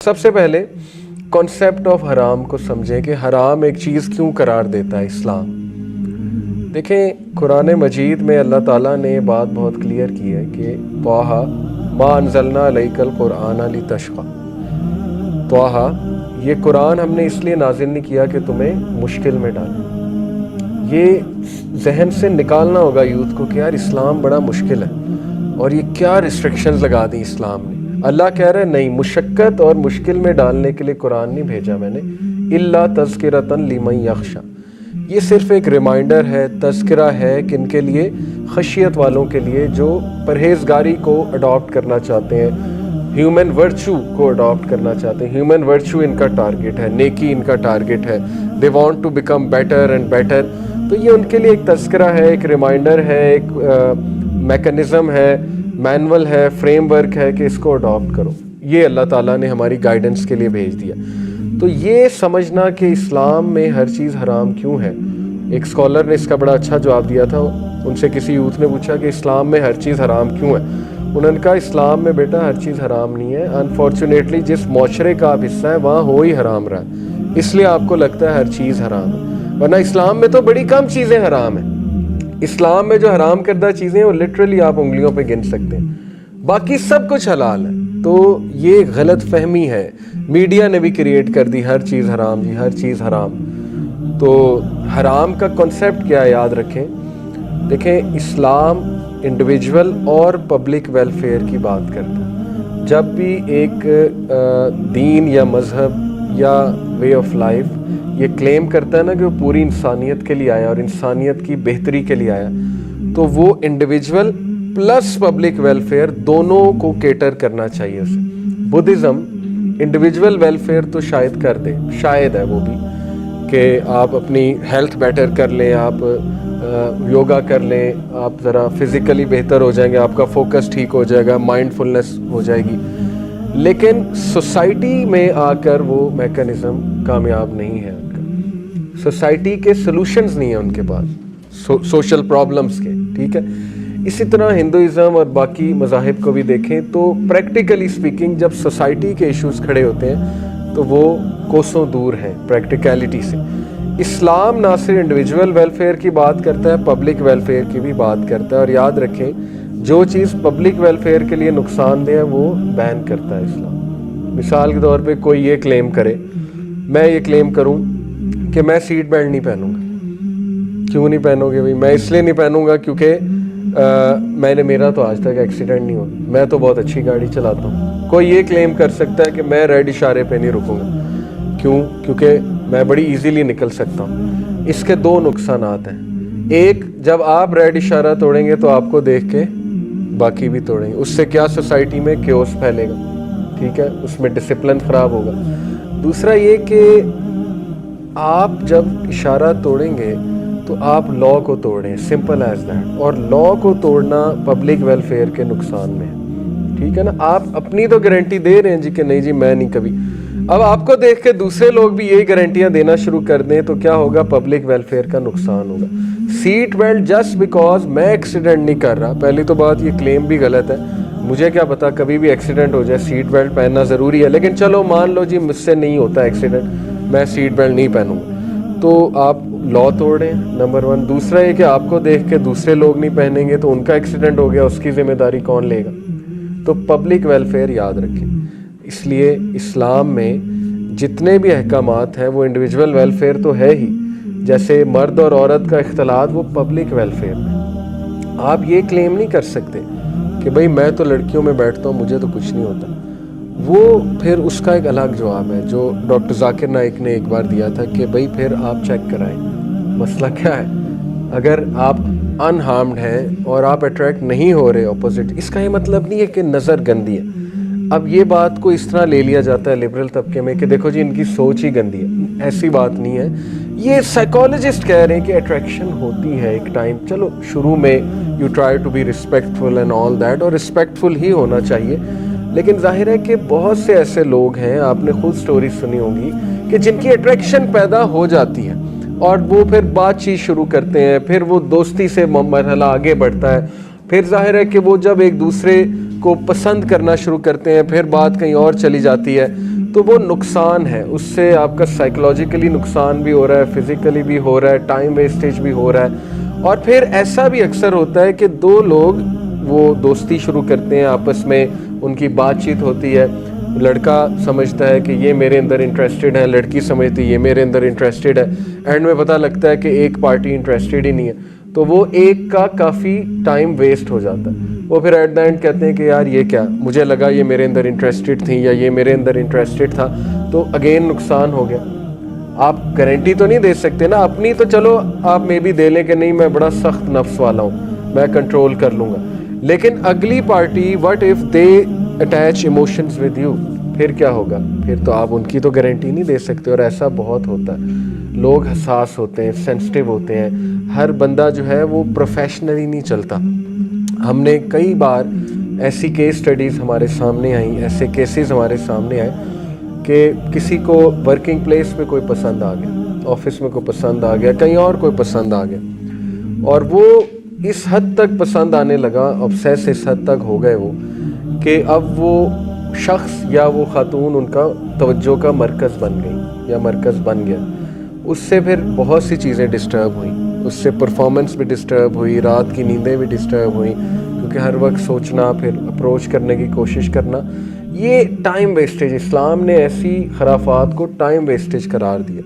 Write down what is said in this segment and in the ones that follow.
سب سے پہلے concept of حرام کو سمجھیں کہ حرام ایک چیز کیوں قرار دیتا ہے اسلام. دیکھیں قرآن مجید میں اللہ تعالیٰ نے یہ بات بہت کلیئر کی ہے کہ طٰہٰ ما انزلنا علیک القرآن لتشقیٰ. طٰہٰ یہ قرآن ہم نے اس لیے نازل نہیں کیا کہ تمہیں مشکل میں ڈالیں. یہ ذہن سے نکالنا ہوگا یوتھ کو کہ یار اسلام بڑا مشکل ہے اور یہ کیا ریسٹرکشنز لگا دی اسلام نے. اللہ کہہ رہے نہیں، مشقت اور مشکل میں ڈالنے کے لیے قرآن نہیں بھیجا میں نے، الا تذکرۃ لمن یخشی. یہ صرف ایک ریمائنڈر ہے، تذکرہ ہے کن کے لیے؟ خشیت والوں کے لیے جو پرہیزگاری کو اڈاپٹ کرنا چاہتے ہیں، ہیومن ورچو کو اڈاپٹ کرنا چاہتے ہیں. ہیومن ورچو ان کا ٹارگٹ ہے، نیکی ان کا ٹارگٹ ہے. They want to become better and better. تو یہ ان کے لیے ایک تذکرہ ہے، ایک ریمائنڈر ہے، ایک میکنزم ہے، مینول ہے، فریم ورک ہے کہ اس کو اڈاپٹ کرو. یہ اللہ تعالیٰ نے ہماری گائیڈنس کے لیے بھیج دیا. تو یہ سمجھنا کہ اسلام میں ہر چیز حرام کیوں ہے. ایک اسکالر نے اس کا بڑا اچھا جواب دیا تھا. ان سے کسی یوتھ نے پوچھا کہ اسلام میں ہر چیز حرام کیوں ہے. انہوں نے کہا اسلام میں بیٹا ہر چیز حرام نہیں ہے، انفارچونیٹلی جس معاشرے کا آپ حصہ ہیں وہاں ہو ہی حرام رہا ہے، اس لیے آپ کو لگتا ہے ہر چیز حرام ہے. ورنہ اسلام میں تو بڑی کم چیزیں حرام ہیں. اسلام میں جو حرام کردہ چیزیں ہیں وہ لٹرلی آپ انگلیوں پہ گن سکتے ہیں، باقی سب کچھ حلال ہے. تو یہ غلط فہمی ہے، میڈیا نے بھی کریٹ کر دی، ہر چیز حرام جی، ہر چیز حرام. تو حرام کا کنسیپٹ کیا ہے یاد رکھیں. دیکھیں اسلام انڈیویجول اور پبلک ویلفیئر کی بات کرتا ہے. جب بھی ایک دین یا مذہب یا وے آف لائف یہ کلیم کرتا ہے نا کہ وہ پوری انسانیت کے لیے آیا اور انسانیت کی بہتری کے لیے آیا، تو وہ انڈیویجول پلس پبلک ویلفیئر دونوں کو کیٹر کرنا چاہیے اسے. بدھزم انڈیویجول ویلفیئر تو شاید کر دے، شاید ہے وہ بھی، کہ آپ اپنی ہیلتھ بیٹر کر لیں، آپ یوگا کر لیں، آپ ذرا فزیکلی بہتر ہو جائیں گے، آپ کا فوکس ٹھیک ہو جائے گا، مائنڈ فلنس ہو جائے گی. لیکن سوسائٹی میں آ کر وہ میکنزم کامیاب نہیں ہے. ان کا سوسائٹی کے سلوشنز نہیں ہیں ان کے پاس سوشل پرابلمز کے. ٹھیک ہے. اسی طرح ہندوازم اور باقی مذاہب کو بھی دیکھیں تو پریکٹیکلی سپیکنگ جب سوسائٹی کے ایشوز کھڑے ہوتے ہیں تو وہ کوسوں دور ہیں پریکٹیکیلٹی سے. اسلام نہ صرف انڈیویجول ویلفیئر کی بات کرتا ہے، پبلک ویلفیئر کی بھی بات کرتا ہے. اور یاد رکھیں جو چیز پبلک ویلفیئر کے لیے نقصان دہ ہے وہ بین کرتا ہے اسلام. مثال کے طور پہ کوئی یہ کلیم کرے، میں یہ کلیم کروں کہ میں سیٹ بیلٹ نہیں پہنوں گا. کیوں نہیں پہنو گے بھائی؟ میں اس لیے نہیں پہنوں گا کیونکہ میرا تو آج تک ایکسیڈنٹ نہیں ہوا، میں تو بہت اچھی گاڑی چلاتا ہوں. کوئی یہ کلیم کر سکتا ہے کہ میں ریڈ اشارے پہ نہیں رکوں گا. کیوں؟ کیونکہ میں بڑی ایزیلی نکل سکتا ہوں. اس کے دو نقصانات ہیں. ایک، جب آپ ریڈ اشارہ توڑیں گے تو آپ کو دیکھ کے باقی بھی توڑیں گے. اس سے کیا سوسائٹی میں کیوس پھیلے گا. ٹھیک ہے، اس میں ڈسپلن خراب ہوگا. دوسرا یہ کہ آپ جب اشارہ توڑیں گے تو آپ لا کو توڑیں، سمپل ایز دیٹ. اور لا کو توڑنا پبلک ویلفیئر کے نقصان میں ہے. ٹھیک ہے نا. آپ اپنی تو گارنٹی دے رہے ہیں جی کہ نہیں جی میں نہیں کبھی. اب آپ کو دیکھ کے دوسرے لوگ بھی یہی گارنٹیاں دینا شروع کر دیں تو کیا ہوگا؟ پبلک ویلفیئر کا نقصان ہوگا. سیٹ بیلٹ جسٹ بیکاز میں ایکسیڈنٹ نہیں کر رہا. پہلی تو بات یہ کلیم بھی غلط ہے. مجھے کیا پتا کبھی بھی ایکسیڈنٹ ہو جائے. سیٹ بیلٹ پہننا ضروری ہے، لیکن چلو مان لو جی مجھ سے نہیں ہوتا ایکسیڈنٹ، میں سیٹ بیلٹ نہیں پہنوں گا، تو آپ لا توڑ رہے ہیں نمبر 1. دوسرا یہ کہ آپ کو دیکھ کے دوسرے لوگ نہیں پہنیں گے تو ان کا ایکسیڈنٹ ہو گیا، اس کی ذمہ داری کون لے گا؟ تو پبلک ویلفیئر یاد رکھیں. اس لیے اسلام میں جتنے بھی احکامات ہیں وہ انڈیویجول ویلفیئر تو ہے ہی، جیسے مرد اور عورت کا اختلاط وہ پبلک ویلفیئر میں. آپ یہ کلیم نہیں کر سکتے کہ بھئی میں تو لڑکیوں میں بیٹھتا ہوں مجھے تو کچھ نہیں ہوتا. وہ پھر اس کا ایک الگ جواب ہے جو ڈاکٹر ذاکر نائک نے ایک بار دیا تھا کہ بھئی پھر آپ چیک کرائیں مسئلہ کیا ہے. اگر آپ انہارمڈ ہیں اور آپ اٹریکٹ نہیں ہو رہے اپوزٹ، اس کا یہ مطلب نہیں ہے کہ نظر گندی ہے. اب یہ بات کو اس طرح لے لیا جاتا ہے لبرل طبقے میں کہ دیکھو جی ان کی سوچ ہی گندی ہے. ایسی بات نہیں ہے. یہ سائیکالوجسٹ کہہ رہے ہیں کہ اٹریکشن ہوتی ہے ایک ٹائم. چلو شروع میں you try to be respectful and all that, اور ریسپیکٹفل ہی ہونا چاہیے. لیکن ظاہر ہے کہ بہت سے ایسے لوگ ہیں، آپ نے خود سٹوری سنی ہوگی، کہ جن کی اٹریکشن پیدا ہو جاتی ہے اور وہ پھر بات چیت شروع کرتے ہیں، پھر وہ دوستی سے مرحلہ آگے بڑھتا ہے، پھر ظاہر ہے کہ وہ جب ایک دوسرے کو پسند کرنا شروع کرتے ہیں پھر بات کہیں اور چلی جاتی ہے. تو وہ نقصان ہے، اس سے آپ کا سائیکولوجیکلی نقصان بھی ہو رہا ہے، فزیکلی بھی ہو رہا ہے، ٹائم ویسٹیج بھی ہو رہا ہے. اور پھر ایسا بھی اکثر ہوتا ہے کہ دو لوگ وہ دوستی شروع کرتے ہیں، آپس میں ان کی بات چیت ہوتی ہے، لڑکا سمجھتا ہے کہ یہ میرے اندر انٹرسٹڈ ہے، لڑکی سمجھتی ہے یہ میرے اندر انٹرسٹڈ ہے، اینڈ میں پتہ لگتا ہے کہ ایک پارٹی انٹرسٹڈ ہی نہیں ہے، تو وہ ایک کا کافی ٹائم ویسٹ ہو جاتا ہے. وہ پھر ایٹ دا اینڈ کہتے ہیں کہ یار یہ کیا، مجھے لگا یہ میرے اندر انٹرسٹڈ تھیں یا یہ میرے اندر انٹرسٹڈ تھا، تو اگین نقصان ہو گیا. آپ گارنٹی تو نہیں دے سکتے نا، اپنی تو چلو آپ میں بھی دے لیں کہ نہیں میں بڑا سخت نفس والا ہوں، میں کنٹرول کر لوں گا، لیکن اگلی party what if they attach emotions with you, پھر کیا ہوگا؟ پھر تو آپ ان کی تو گارنٹی نہیں دے سکتے. اور ایسا بہت ہوتا ہے، لوگ حساس ہوتے ہیں، سینسٹیو ہوتے ہیں، ہر بندہ جو ہے وہ پروفیشنلی نہیں چلتا. ہم نے کئی بار ایسی کیس سٹڈیز ہمارے سامنے آئیں، ایسے کیسز ہمارے سامنے آئے کہ کسی کو ورکنگ پلیس پہ کوئی پسند آ گیا، آفس میں کوئی پسند آ گیا، کہیں اور کوئی پسند آ گیا، اور وہ اس حد تک پسند آنے لگا، obsess اس حد تک ہو گئے وہ کہ اب وہ شخص یا وہ خاتون ان کا توجہ کا مرکز بن گئی یا مرکز بن گیا. اس سے پھر بہت سی چیزیں ڈسٹرب ہوئیں، اس سے پرفارمنس بھی ڈسٹرب ہوئی، رات کی نیندیں بھی ڈسٹرب ہوئیں، کیونکہ ہر وقت سوچنا، پھر اپروچ کرنے کی کوشش کرنا، یہ ٹائم ویسٹیج. اسلام نے ایسی خرافات کو ٹائم ویسٹیج قرار دیا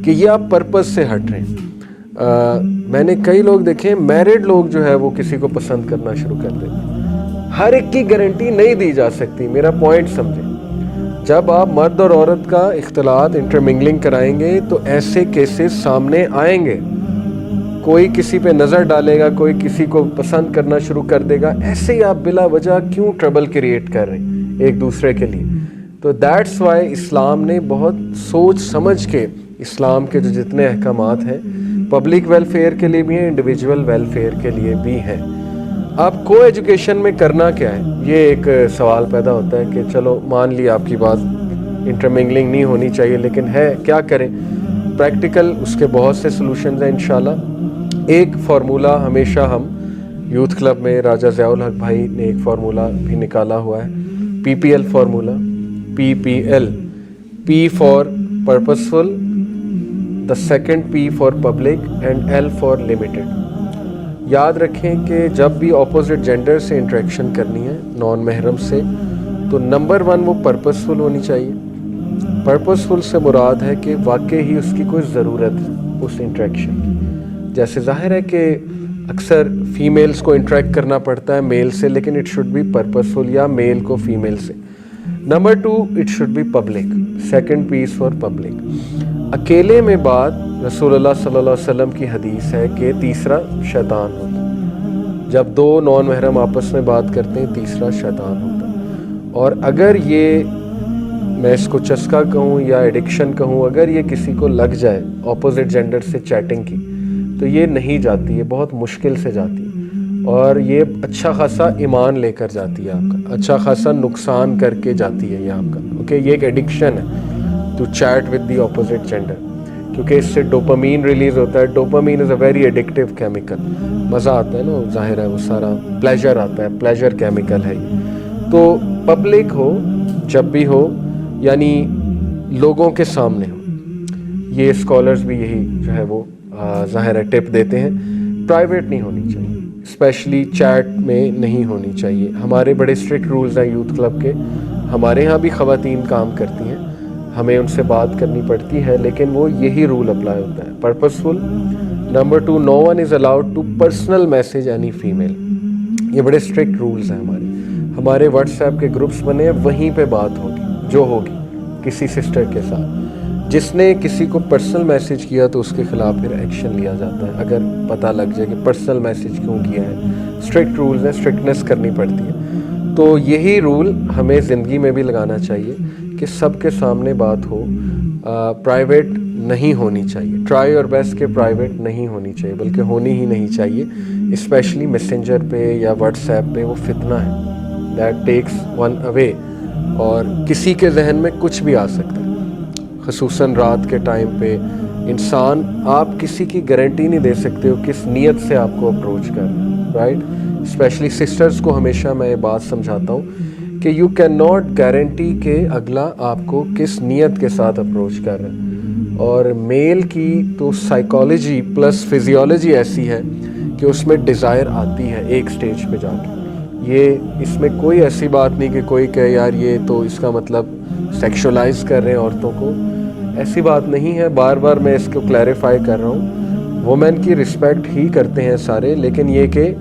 کہ یہ آپ پرپز سے ہٹ رہے ہیں. میں نے کئی لوگ دیکھے، میرڈ لوگ جو ہے وہ کسی کو پسند کرنا شروع کر دیتے ہیں. ہر ایک کی گارنٹی نہیں دی جا سکتی، میرا پوائنٹ سمجھیں. جب آپ مرد اور عورت کا اختلاط انٹرمنگلنگ کرائیں گے تو ایسے کیسز سامنے آئیں گے. کوئی کسی پہ نظر ڈالے گا، کوئی کسی کو پسند کرنا شروع کر دے گا. ایسے ہی آپ بلا وجہ کیوں ٹربل کریٹ کر رہے ہیں ایک دوسرے کے لیے؟ تو دیٹس وائی اسلام نے بہت سوچ سمجھ کے، اسلام کے جو جتنے احکامات ہیں پبلک ویلفیئر کے لیے بھی ہیں، انڈیویجول ویلفیئر کے لیے بھی ہیں. اب کو ایجوکیشن میں کرنا کیا ہے؟ یہ ایک سوال پیدا ہوتا ہے کہ چلو مان لی آپ کی بات، انٹرمنگلنگ نہیں ہونی چاہیے، لیکن ہے کیا کریں؟ پریکٹیکل اس کے بہت سے سلوشنز ہیں انشاءاللہ. ایک فارمولہ ہمیشہ ہم یوتھ کلب میں، راجہ ضیاء الحق بھائی نے ایک فارمولہ بھی نکالا ہوا ہے، PPL formula. PPL، P for purposeful, the second P for public and L for limited. یاد رکھیں کہ جب بھی اپوزٹ جینڈر سے انٹریکشن کرنی ہے، نان محرم سے، تو نمبر 1 وہ پرپسفل ہونی چاہیے. پرپسفل سے مراد ہے کہ واقعی ہی اس کی کوئی ضرورت ہے اس انٹریکشن کی. جیسے ظاہر ہے کہ اکثر فیمیلز کو انٹریکٹ کرنا پڑتا ہے میل سے، لیکن اٹ شوڈ بی پرپسفل، یا میل کو فیمیل سے. Number 2 it should be public, second P is for public. اکیلے میں بات، رسول اللہ صلی اللہ علیہ وسلم کی حدیث ہے کہ تیسرا شیطان ہوتا ہے. جب دو نان محرم آپس میں بات کرتے ہیں تیسرا شیطان ہوتا ہے. اور اگر یہ، میں اس کو چسکا کہوں یا ایڈکشن کہوں، اگر یہ کسی کو لگ جائے اپوزٹ جینڈر سے چیٹنگ کی، تو یہ نہیں جاتی، یہ بہت مشکل سے جاتی ہے، اور یہ اچھا خاصا ایمان لے کر جاتی ہے آپ کا، اچھا خاصا نقصان کر کے جاتی ہے یہ آپ کا. اوکے، یہ ایک ایڈکشن ہے to chat with the opposite gender, کیونکہ اس سے ڈوپامین ریلیز ہوتا ہے. Dopamine is a very addictive chemical. مزہ آتا ہے نا، ظاہر ہے وہ سارا پلیجر آتا ہے، پلیجر کیمیکل ہے یہ. تو پبلک ہو جب بھی ہو، یعنی لوگوں کے سامنے ہو. یہ اسکالرز بھی یہی جو ہے وہ ظاہر ہے ٹپ دیتے ہیں. پرائیویٹ نہیں ہونی چاہیے، اسپیشلی چیٹ میں نہیں ہونی چاہیے. ہمارے بڑے اسٹرکٹ رولز ہیں یوتھ کلب کے. ہمارے ہاں بھی خواتین کام کرتی ہیں، ہمیں ان سے بات کرنی پڑتی ہے، لیکن وہ یہی رول اپلائی ہوتا ہے، purposeful. Number 2، no one is allowed to personal message any female. یہ بڑے اسٹرکٹ رولز ہیں ہمارے. ہمارے واٹس ایپ کے گروپس بنے ہیں، وہیں پہ بات ہوگی جو ہوگی کسی سسٹر کے ساتھ. جس نے کسی کو پرسنل میسج کیا تو اس کے خلاف پھر ایکشن لیا جاتا ہے اگر پتہ لگ جائے کہ پرسنل میسج کیوں کیا ہے. اسٹرکٹ رولز ہیں، اسٹرکٹنیس کرنی پڑتی ہے. تو یہی رول ہمیں زندگی میں بھی لگانا چاہیے کہ سب کے سامنے بات ہو، پرائیویٹ نہیں ہونی چاہیے. ٹرائی یور بیسٹ کہ پرائیویٹ نہیں ہونی چاہیے، بلکہ ہونی ہی نہیں چاہیے. اسپیشلی میسنجر پہ یا واٹس ایپ پہ وہ فتنہ ہے، دیٹ ٹیکس ون اوے، اور کسی کے ذہن میں کچھ بھی آ سکتا ہے. خصوصاً رات کے ٹائم پہ انسان، آپ کسی کی گارنٹی نہیں دے سکتے ہو کس نیت سے آپ کو اپروچ کر رہے ہیں، رائٹ. اسپیشلی سسٹرز کو ہمیشہ میں یہ بات سمجھاتا ہوں کہ یو کین ناٹ گارنٹی کہ اگلا آپ کو کس نیت کے ساتھ اپروچ کر رہا ہے. اور میل کی تو سائیکالوجی پلس فزیولوجی ایسی ہے کہ اس میں ڈیزائر آتی ہے ایک سٹیج پہ جا کے. یہ اس میں کوئی ایسی بات نہیں کہ کوئی کہے یار یہ تو اس کا مطلب سیکشولائز کر رہے ہیں عورتوں کو. ایسی بات نہیں ہے. بار بار میں اس کو کلیریفائی کر رہا ہوں. وومن کی رسپیکٹ ہی کرتے ہیں سارے, لیکن یہ کہ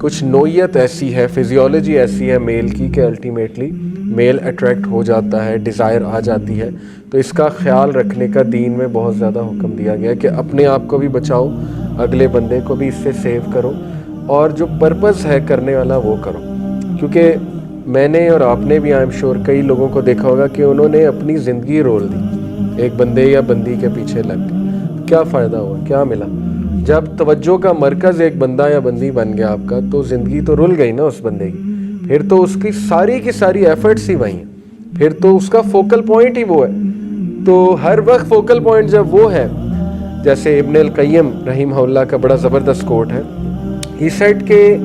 کچھ نوعیت ایسی ہے, فزیولوجی ایسی ہے میل کی کہ الٹیمیٹلی میل اٹریکٹ ہو جاتا ہے, ڈیزائر آ جاتی ہے. تو اس کا خیال رکھنے کا دین میں بہت زیادہ حکم دیا گیا کہ اپنے آپ کو بھی بچاؤ, اگلے بندے کو بھی اس سے سیو کرو, اور جو پرپز ہے کرنے والا وہ کرو. کیونکہ میں نے اور آپ نے بھی آئی ایم شیور کئی لوگوں کو دیکھا ہوگا کہ انہوں نے اپنی زندگی رول دی ایک بندے یا بندی کے پیچھے لگ کے. کیا فائدہ ہوا, کیا ملا؟ جب توجہ کا مرکز ایک بندہ یا بندی بن گیا آپ کا, تو زندگی تو رل گئی نا اس بندے کی. پھر تو اس کی ساری ایفرٹس ہی وہیں ہیں, پھر تو اس کا فوکل پوائنٹ ہی وہ ہے. تو ہر وقت فوکل پوائنٹ جب وہ ہے, جیسے ابن القیم رحمہ اللہ کا بڑا زبردست کوٹ ہے, ہی سیڈ کہ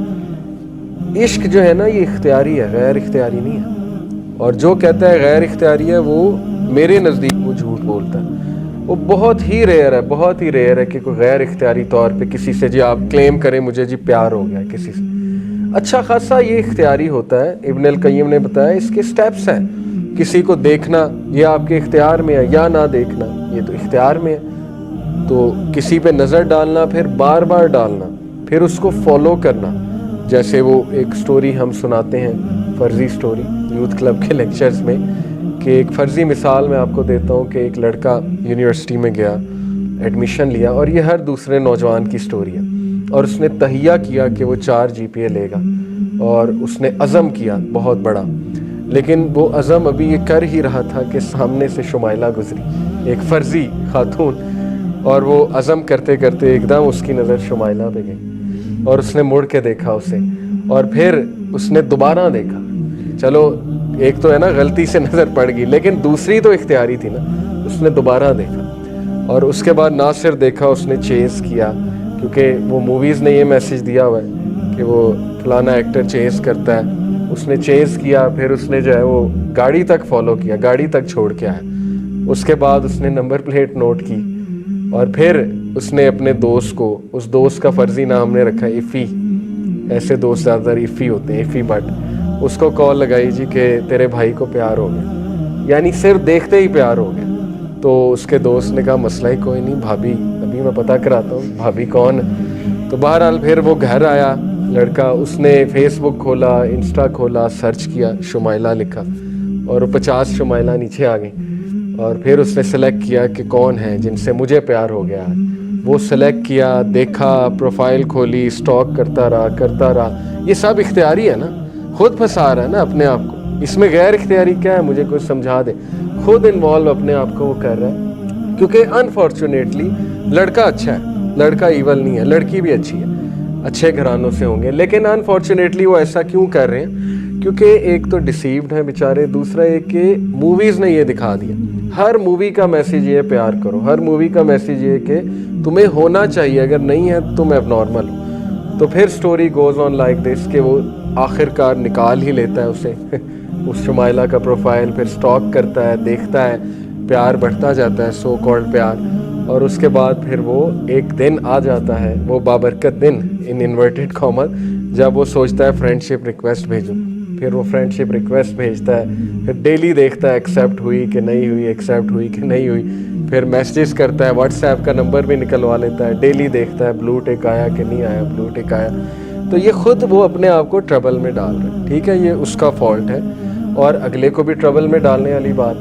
عشق جو ہے نا یہ اختیاری ہے, غیر اختیاری نہیں ہے. اور جو کہتا ہے غیر اختیاری ہے وہ میرے نزدیک وہ جھوٹ بولتا ہے. وہ بہت ہی ریئر ہے کہ کوئی غیر اختیاری طور پہ کسی سے جی آپ کلیم کریں مجھے جی پیار ہو گیا کسی سے. اچھا خاصا یہ اختیاری ہوتا ہے. ابن القیم نے بتایا اس کے سٹیپس ہیں. کسی کو دیکھنا یہ آپ کے اختیار میں ہے, یا نہ دیکھنا یہ تو اختیار میں ہے. تو کسی پہ نظر ڈالنا, پھر بار بار ڈالنا, پھر اس کو فالو کرنا. جیسے وہ ایک سٹوری ہم سناتے ہیں, فرضی سٹوری یوتھ کلب کے لیکچرز میں, کہ ایک فرضی مثال میں آپ کو دیتا ہوں کہ ایک لڑکا یونیورسٹی میں گیا, ایڈمیشن لیا, اور یہ ہر دوسرے نوجوان کی سٹوری ہے. اور اس نے تہیہ کیا کہ وہ 4 GPA لے گا, اور اس نے عزم کیا بہت بڑا. لیکن وہ عزم ابھی یہ کر ہی رہا تھا کہ سامنے سے شمائلہ گزری, ایک فرضی خاتون, اور وہ عزم کرتے کرتے ایک دم اس کی نظر شمائلہ پہ گئی, اور اس نے مڑ کے دیکھا اسے, اور پھر اس نے دوبارہ دیکھا. چلو ایک تو ہے نا غلطی سے نظر پڑ گئی, لیکن دوسری تو اختیاری تھی نا. اس نے دوبارہ دیکھا, اور اس کے بعد نہ صرف دیکھا, اس نے چیز کیا. کیونکہ وہ موویز نے یہ میسج دیا ہوا ہے کہ وہ فلانا ایکٹر چیز کرتا ہے. اس نے چیز کیا, پھر اس نے جو ہے وہ گاڑی تک فالو کیا, گاڑی تک چھوڑ کے آیا. اس کے بعد اس نے نمبر پلیٹ نوٹ کی, اور پھر اس نے اپنے دوست کو, اس دوست کا فرضی نام نے رکھا ایفی, ایسے دوست زیادہ تر ایفی ہوتے ہیں, ایفی بٹ, اس کو کال لگائی جی کہ تیرے بھائی کو پیار ہو گیا. یعنی صرف دیکھتے ہی پیار ہو گیا. تو اس کے دوست نے کہا مسئلہ ہی کوئی نہیں بھابھی, ابھی میں پتہ کراتا ہوں بھابھی کون ہے. تو بہرحال پھر وہ گھر آیا لڑکا, اس نے فیس بک کھولا, انسٹا کھولا, سرچ کیا, شمائلہ لکھا, اور 50 شمائلہ نیچے آ گئیں. اور پھر اس نے سلیکٹ کیا کہ کون ہے جن سے مجھے پیار ہو گیا. وہ سلیکٹ کیا, دیکھا, پروفائل کھولی, سٹاک کرتا رہا. یہ سب اختیاری ہے نا, خود پھنسا رہا ہے نا اپنے آپ کو. اس میں غیر اختیاری کیا ہے, مجھے کوئی سمجھا دے. خود انوالو اپنے آپ کو وہ کر رہا ہے. کیونکہ انفارچونیٹلی لڑکا اچھا ہے, لڑکا ایول نہیں ہے, لڑکی بھی اچھی ہے, اچھے گھرانوں سے ہوں گے, لیکن انفارچونیٹلی وہ ایسا کیوں کر رہے ہیں؟ کیونکہ ایک تو ڈیسیوڈ ہیں بیچارے, دوسرا ایک کہ موویز نے یہ دکھا دیا. ہر مووی کا میسیج یہ پیار کرو, ہر مووی کا میسیج یہ کہ تمہیں ہونا چاہیے, اگر نہیں ہے تم ایب نارمل ہو. تو پھر story goes on like this کہ وہ آخر کار نکال ہی لیتا ہے اسے اس شمائلہ کا پروفائل, پھر سٹاک کرتا ہے, دیکھتا ہے, پیار بڑھتا جاتا ہے, سو کالڈ پیار. اور اس کے بعد پھر وہ ایک دن آ جاتا ہے, وہ بابرکت دن ان انورٹڈ کامر, جب وہ سوچتا ہے فرینڈ شپ ریکویسٹ بھیجوں. پھر وہ فرینڈ شپ ریکویسٹ بھیجتا ہے, پھر ڈیلی دیکھتا ہے ایکسیپٹ ہوئی کہ نہیں ہوئی, ایکسیپٹ ہوئی کہ نہیں ہوئی. پھر میسیجز کرتا ہے, واٹس ایپ کا نمبر بھی نکلوا لیتا ہے, ڈیلی دیکھتا ہے بلو ٹک آیا کہ نہیں آیا, بلو ٹک آیا. تو یہ خود وہ اپنے آپ کو ٹربل میں ڈال رہا ہے. ٹھیک ہے, یہ اس کا فالٹ ہے, اور اگلے کو بھی ٹربل میں ڈالنے والی بات.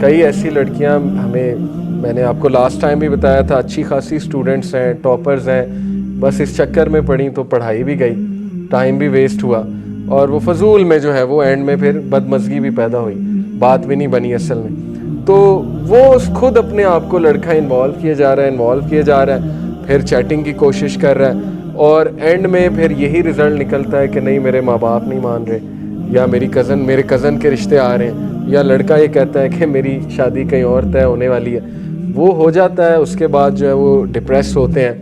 کئی ایسی لڑکیاں ہمیں, میں نے آپ کو لاسٹ ٹائم بھی بتایا تھا, اچھی خاصی اسٹوڈنٹس ہیں, ٹاپرز ہیں, بس اس چکر میں پڑھی تو پڑھائی بھی گئی, ٹائم بھی ویسٹ ہوا, اور وہ فضول میں جو ہے وہ اینڈ میں پھر بدمزگی بھی پیدا ہوئی, بات بھی نہیں بنی اصل میں. تو وہ خود اپنے آپ کو لڑکا انوالو کیے جا رہا ہے, پھر چیٹنگ کی کوشش کر رہا ہے, اور اینڈ میں پھر یہی رزلٹ نکلتا ہے کہ نہیں میرے ماں باپ نہیں مان رہے, یا میرے کزن کے رشتے آ رہے ہیں, یا لڑکا یہ کہتا ہے کہ میری شادی کہیں اور طے ہونے والی ہے. وہ ہو جاتا ہے, اس کے بعد جو ہے وہ ڈپریس ہوتے ہیں,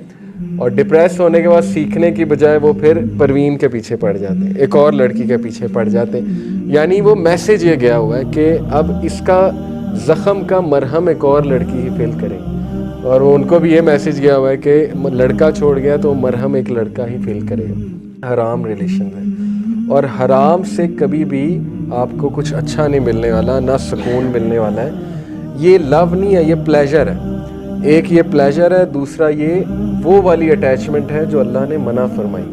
اور ڈپریس ہونے کے بعد سیکھنے کی بجائے وہ پھر پروین کے پیچھے پڑ جاتے ہیں, ایک اور لڑکی کے پیچھے پڑ جاتے ہیں. یعنی وہ میسیج یہ گیا ہوا ہے کہ اب اس کا زخم کا مرہم ایک اور لڑکی ہی فل کرے, اور ان کو بھی یہ میسیج گیا ہوا ہے کہ لڑکا چھوڑ گیا تو مرہم ایک لڑکا ہی فل کرے گا. حرام ریلیشن ہے, اور حرام سے کبھی بھی آپ کو کچھ اچھا نہیں ملنے والا, نہ سکون ملنے والا ہے. یہ لو نہیں ہے, یہ پلیجر ہے. ایک یہ پلیجر ہے, دوسرا یہ وہ والی اٹیچمنٹ ہے جو اللہ نے منع فرمائی.